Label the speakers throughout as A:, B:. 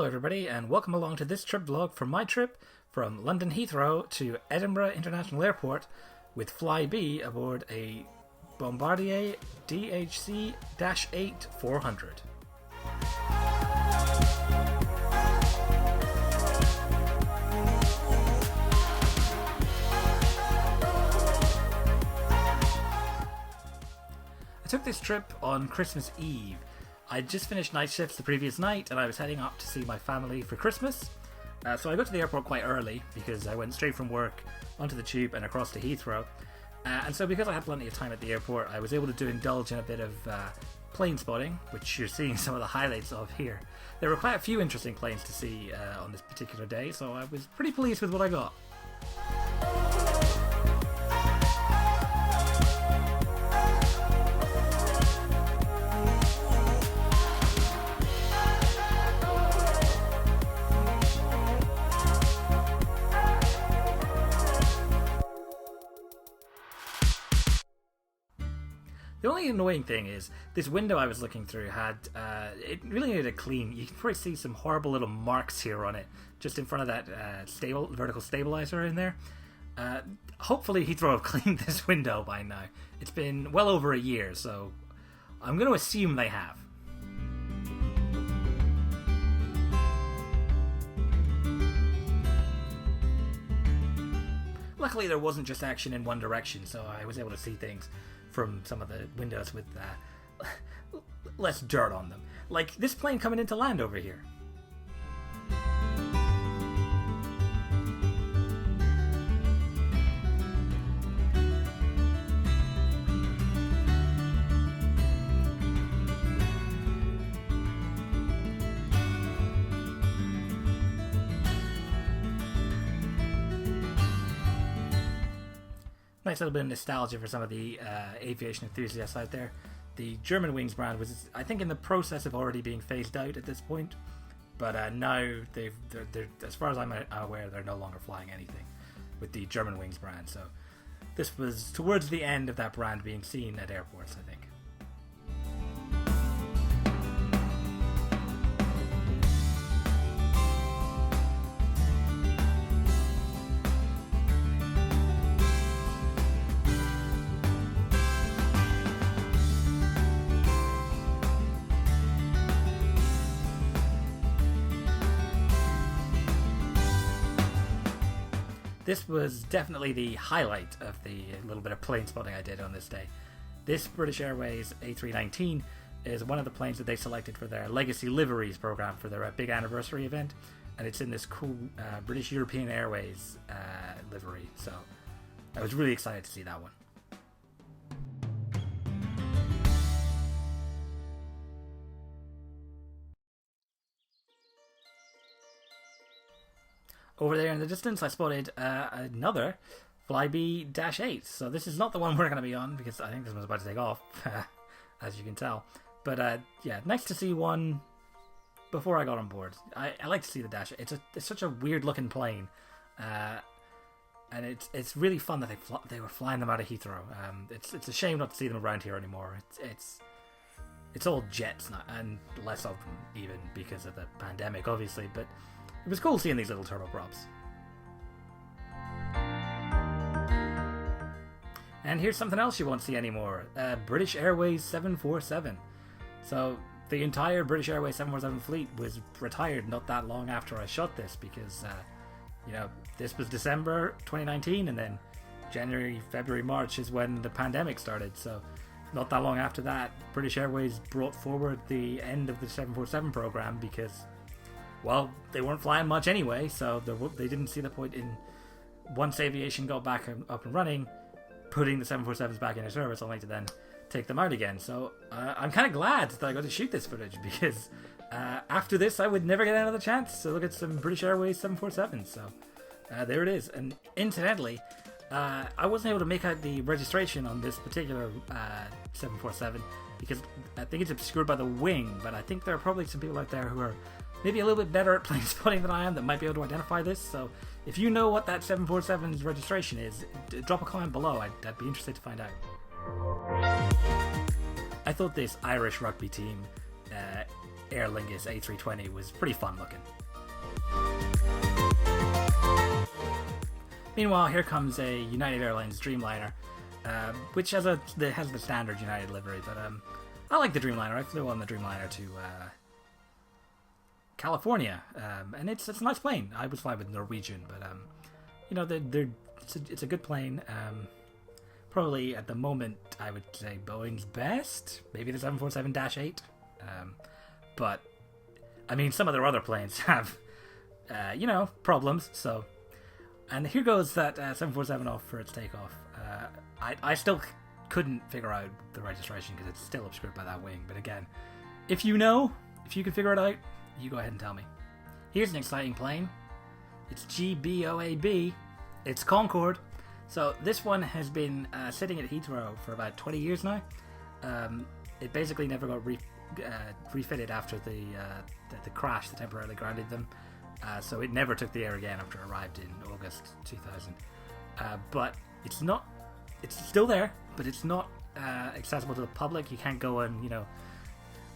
A: everybody, and welcome along to this trip vlog from my trip from London Heathrow to Edinburgh International Airport with Flybe aboard a Bombardier DHC-8-400. I took this trip on Christmas Eve. I'd just finished night shifts the previous night and I was heading up to see my family for Christmas. So I got to the airport quite early because I went straight from work onto the tube and across to Heathrow. And so because I had plenty of time at the airport, I was able to indulge in a bit of plane spotting, which you're seeing some of the highlights of here. There were quite a few interesting planes to see on this particular day, so I was pretty pleased with what I got. The only annoying thing is, this window I was looking through had, it really needed a clean. You can probably see some horrible little marks here on it, just in front of that vertical stabilizer in there. Hopefully Heathrow have cleaned this window by now. It's been well over a year, so I'm going to assume they have. Luckily there wasn't just action in one direction, so I was able to see things from some of the windows with less dirt on them. Like this plane coming into land over here. Nice little bit of nostalgia for some of the aviation enthusiasts out there. The Germanwings brand was, I think, in the process of already being phased out at this point, but now they're, as far as I'm aware, they're no longer flying anything with the Germanwings brand. So this was towards the end of that brand being seen at airports, I think. This was definitely the highlight of the little bit of plane spotting I did on this day. This British Airways A319 is one of the planes that they selected for their Legacy Liveries program for their big anniversary event, and it's in this cool British European Airways livery, so I was really excited to see that one. Over there in the distance, I spotted another Flybe BE2104. So this is not the one we're going to be on, because I think this one's about to take off, as you can tell. But yeah, nice to see one before I got on board. I like to see the Dash 8. It's such a weird looking plane, and it's really fun that they were flying them out of Heathrow. It's a shame not to see them around here anymore. It's all jets now, and less of them even because of the pandemic, obviously. But it was cool seeing these little turboprops. And here's something else you won't see anymore. British Airways 747. So the entire British Airways 747 fleet was retired not that long after I shot this, because you know, this was December 2019, and then January, February, March is when the pandemic started. So not that long after that, British Airways brought forward the end of the 747 program because, well, they weren't flying much anyway, so they didn't see the point in, once aviation got back up and running, putting the 747s back into service only to then take them out again. So I'm kind of glad that I got to shoot this footage, because after this I would never get another chance to look at some British Airways 747s. So there it is. And incidentally, I wasn't able to make out the registration on this particular 747 because I think it's obscured by the wing, but I think there are probably some people out there who are maybe a little bit better at plane spotting than I am that might be able to identify this. So if you know what that 747's registration is, drop a comment below. I'd be interested to find out. I thought this Irish rugby team Aer Lingus A320 was pretty fun looking. Meanwhile, here comes a United Airlines Dreamliner, which has the standard United livery, but I like the Dreamliner. I flew on the Dreamliner to California, and it's a nice plane. I was flying with Norwegian, but you know, it's a good plane. Probably at the moment, I would say Boeing's best. Maybe the 747-8. But I mean, some of their other planes have, you know, problems. So, and here goes that 747 off for its takeoff. I still couldn't figure out the registration because it's still obscured by that wing. But again, if you can figure it out, you go ahead and tell me. Here's an exciting plane. It's G-BOAB. It's Concorde. So this one has been sitting at Heathrow for about 20 years now. It basically never got refitted after the crash that temporarily grounded them. So it never took the air again after it arrived in August 2000. But it's still there, but it's not accessible to the public. You can't go and, you know,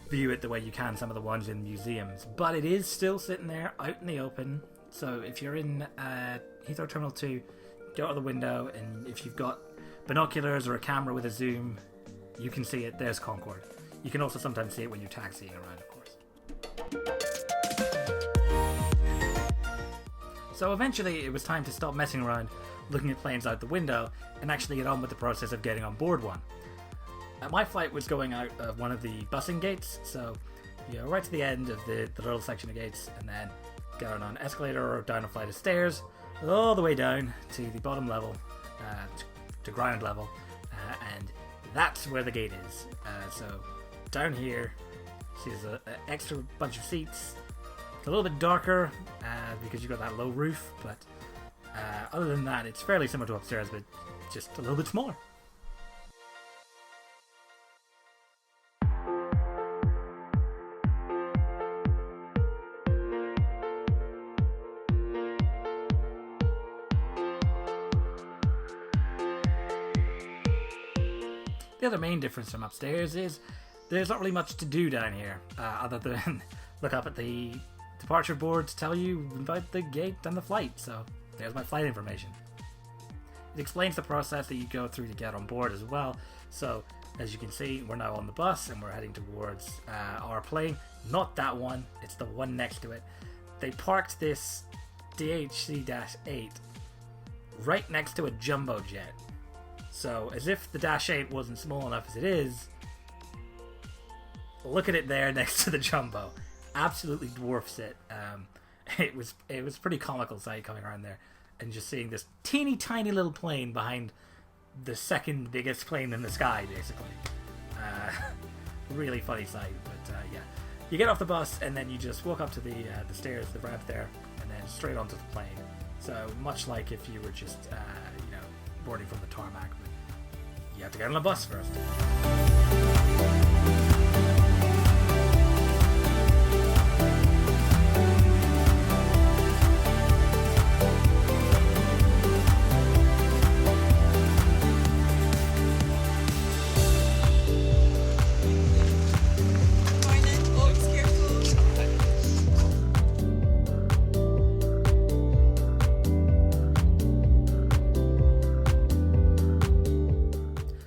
A: view it the way you can some of the ones in museums. But it is still sitting there out in the open. So if you're in Heathrow Terminal 2, go to the window, and if you've got binoculars or a camera with a zoom, you can see it. There's Concorde. You can also sometimes see it when you're taxiing around, of course. So eventually it was time to stop messing around looking at planes out the window and actually get on with the process of getting on board one. My flight was going out of one of the busing gates, so you go right to the end of the little section of gates and then go on an escalator or down a flight of stairs all the way down to the bottom level, to ground level, and that's where the gate is. So down here, see there's an extra bunch of seats. It's a little bit darker because you've got that low roof, but other than that, it's fairly similar to upstairs, but just a little bit smaller. The other main difference from upstairs is there's not really much to do down here, other than look up at the departure board to tell you about the gate and the flight. So there's my flight information. It explains the process that you go through to get on board as well. So as you can see, we're now on the bus and we're heading towards our plane. Not that one, it's the one next to it. They parked this DHC-8 right next to a jumbo jet. So, as if the Dash 8 wasn't small enough as it is, look at it there next to the Jumbo. Absolutely dwarfs it. It was pretty comical sight coming around there and just seeing this teeny tiny little plane behind the second biggest plane in the sky, basically. Really funny sight, but yeah. You get off the bus and then you just walk up to the stairs, the ramp there, and then straight onto the plane. So, much like if you were just, you know, boarding from the tarmac, but you have to get on a bus first.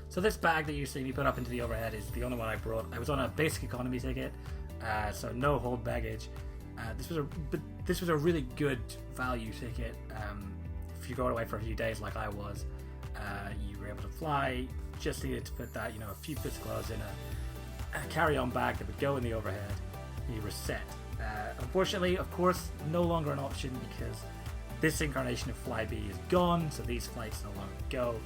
A: So this bag that you see me put up into the overhead is the only one I brought. I was on a basic economy ticket, so no hold baggage. This was a really good value ticket. If you're going away for a few days like I was, you were able to fly. Just needed to put that, you know, a few bits of clothes in a carry-on bag that would go in the overhead. And you were set. Unfortunately, of course, no longer an option because this incarnation of Flybe BE is gone, so these flights no longer go.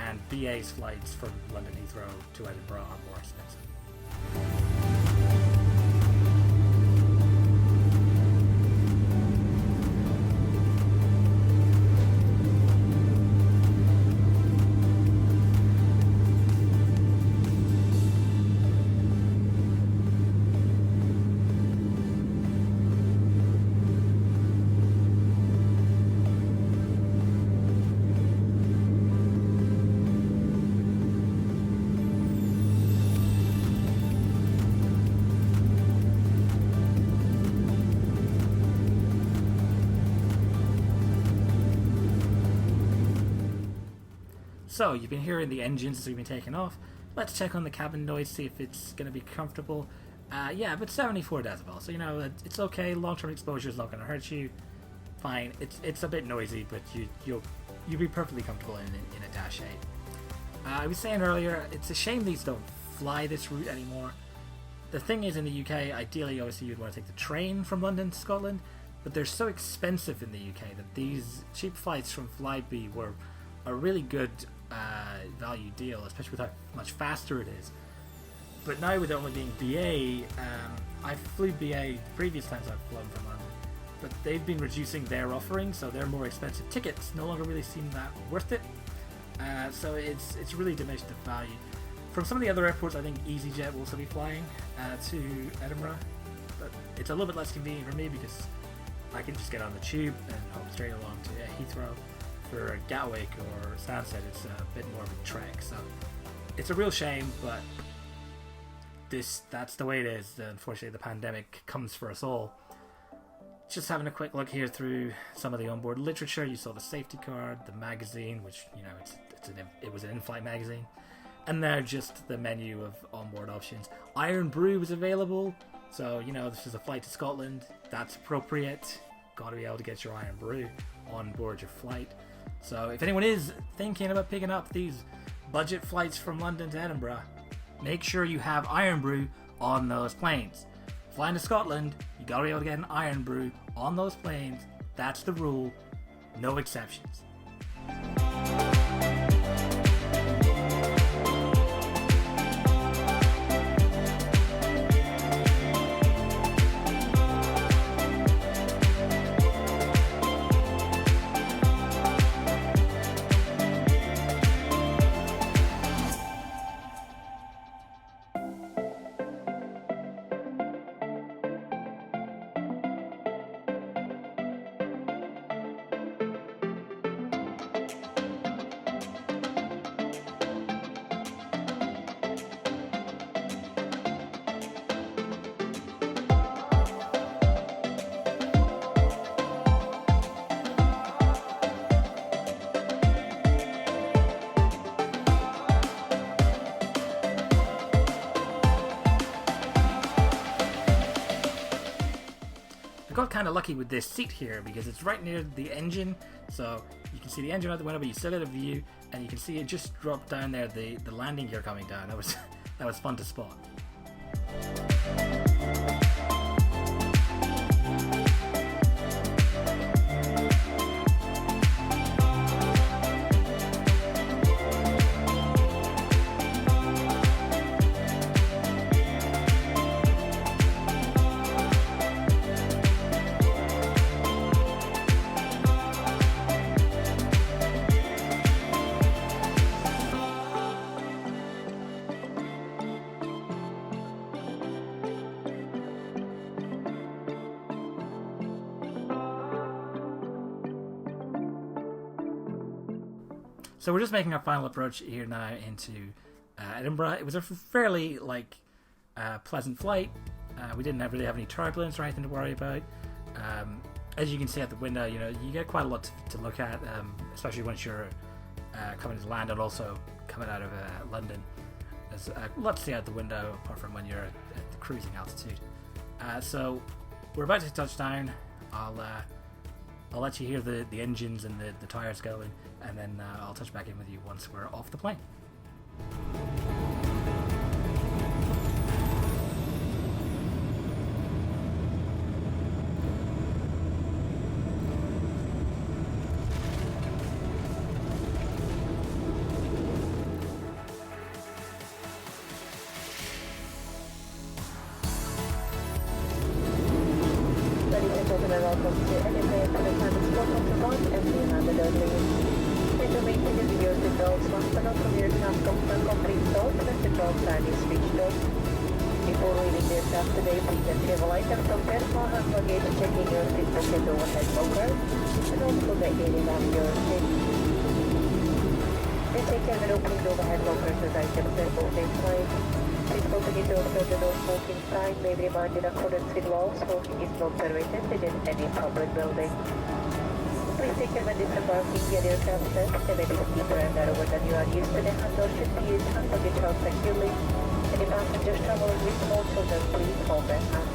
A: And BA's flights from London Heathrow to Edinburgh are more expensive. So you've been hearing the engines as we've been taking off. Let's check on the cabin noise, see if it's going to be comfortable. Yeah, but 74 decibels, so you know it's okay. Long-term exposure is not going to hurt you. Fine. It's a bit noisy, but you'll be perfectly comfortable in a Dash 8. I was saying earlier, it's a shame these don't fly this route anymore. The thing is, in the UK, ideally, obviously, you'd want to take the train from London to Scotland, but they're so expensive in the UK that these cheap flights from Flybe BE were a really good value deal, especially with how much faster it is. But now with it only being BA, I flew BA previous times I've flown from London, but they've been reducing their offering, so their more expensive tickets no longer really seem that worth it. So it's really diminished the value. From some of the other airports, I think EasyJet will also be flying to Edinburgh, but it's a little bit less convenient for me because I can just get on the tube and hop straight along to Heathrow. For Gatwick or Stansted, it's a bit more of a trek, so it's a real shame, but that's the way it is. Unfortunately, the pandemic comes for us all. Just having a quick look here through some of the onboard literature, you saw the safety card, the magazine, which, you know, it was an in-flight magazine, and now just the menu of onboard options. Iron Brew was available, so you know this is a flight to Scotland, that's appropriate. Got to be able to get your Iron Brew on board your flight. So if anyone is thinking about picking up these budget flights from London to Edinburgh, make sure you have Iron Brew on those planes. Flying to Scotland, you gotta be able to get an Iron Brew on those planes. That's the rule, no exceptions. I got kind of lucky with this seat here because it's right near the engine, so you can see the engine out the window, but you still get a view, and you can see it just drop down there, the landing gear coming down. That was fun to spot. So we're just making our final approach here now into Edinburgh. It was a fairly pleasant flight. We didn't really have any turbulence or anything to worry about. As you can see out the window, you know, you get quite a lot to look at, especially once you're coming to land and also coming out of London. There's a lot to see out the window apart from when you're at the cruising altitude. So we're about to touch down. I'll let you hear the engines and the tyres going, and then I'll touch back in with you once we're off the plane.
B: Welcome to Edinburgh International Airport and the London Information is your seatbelts once the from your aircraft comfort complete stop and the seatbelt sign is switched off. Before leaving the aircraft today, please retrieve items from personal hand luggage, checking your seat pocket overhead locker, and also vacating on your seat. Please take care when opening the overhead lockers as items are both inside. Please continue to observe the no smoking sign. May be reminded in accordance with law, smoking is not permitted within any public building. Please take care when disembarking via the aircraft first. The bed is deeper and narrower than you are used to. The handle should be used to handle your child securely. Any passengers traveling with small children, please hold their hands.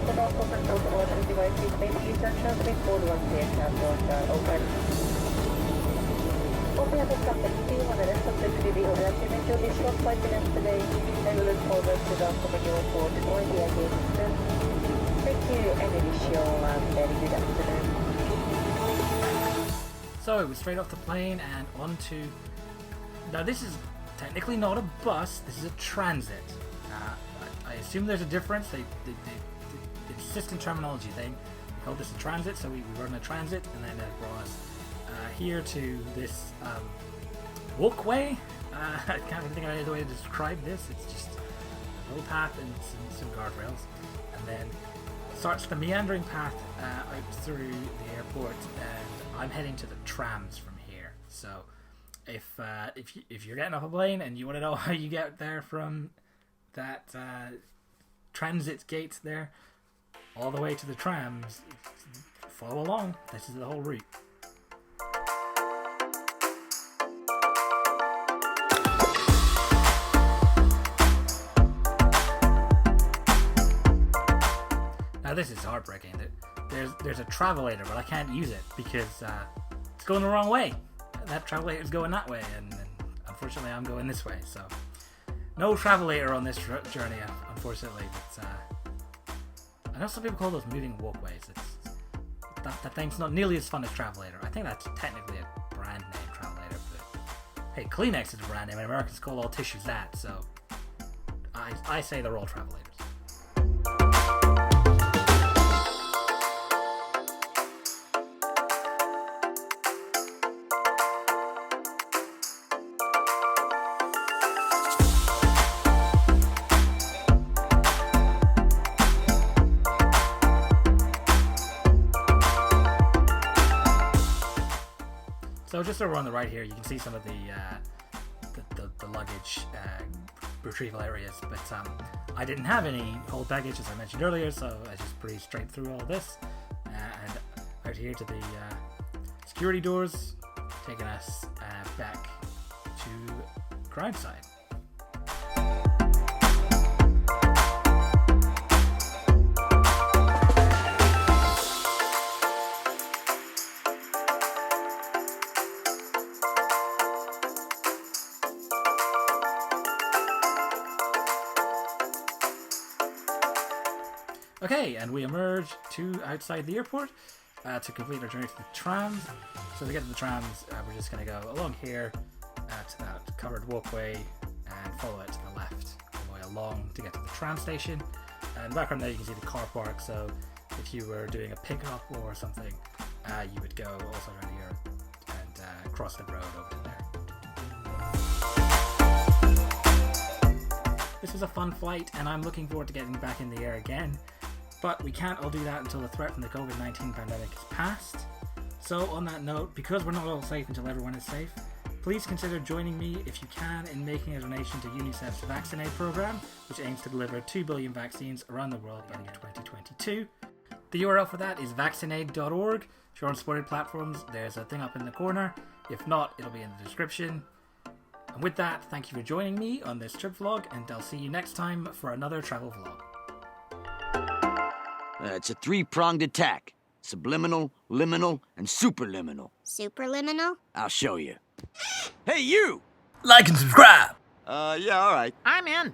B: The local control washing devices may be used on transmit mode once the aircraft doors are open. On behalf of Captain Team on the rest of the crew, we hope that you enjoyed this short flight with us today, and we look forward to welcoming you on board or the again soon. Thank you, and we wish you all a very good afternoon.
A: So it was straight off the plane and onto... Now this is technically not a bus, this is a transit. I assume there's a difference. They insist in terminology. They call this a transit, so we run a transit, and then it brought us here to this walkway. I can't even think of any other way to describe this. It's just a little path and some guardrails, and then starts the meandering path out through the airport, and I'm heading to the trams from here. So if you're getting off a plane and you want to know how you get there from that transit gate there all the way to the trams, follow along. This is the whole route. Now this is heartbreaking. There's a travelator, but I can't use it because it's going the wrong way. That travelator is going that way, and unfortunately I'm going this way. So no travelator on this journey, unfortunately. But I know some people call those moving walkways. That thing's not nearly as fun as travelator. I think that's technically a brand name, travelator. But hey, Kleenex is a brand name, and Americans call all tissues that. So I say they're all travelators. So just over on the right here, you can see some of the luggage retrieval areas, but I didn't have any hold baggage, as I mentioned earlier, so I just breezed straight through all this, and out here to the security doors, taking us back to ground side. Okay, and we emerge to outside the airport to complete our journey to the trams. So to get to the trams, we're just going to go along here to that covered walkway and follow it to the left all the way along to get to the tram station. And in the background there you can see the car park, so if you were doing a pickup or something, you would go also around here and cross the road over to there. This was a fun flight, and I'm looking forward to getting back in the air again. But we can't all do that until the threat from the COVID-19 pandemic is past. So on that note, because we're not all safe until everyone is safe, please consider joining me if you can in making a donation to UNICEF's VaccinAid program, which aims to deliver 2 billion vaccines around the world by the year 2022. The URL for that is vaccinaid.org. If you're on supported platforms, there's a thing up in the corner. If not, it'll be in the description. And with that, thank you for joining me on this trip vlog, and I'll see you next time for another travel vlog.
C: It's a three-pronged attack. Subliminal, liminal, and superliminal.
D: Superliminal?
C: I'll show you. Hey, you!
A: Like and subscribe!
C: Yeah, all right.
E: I'm in.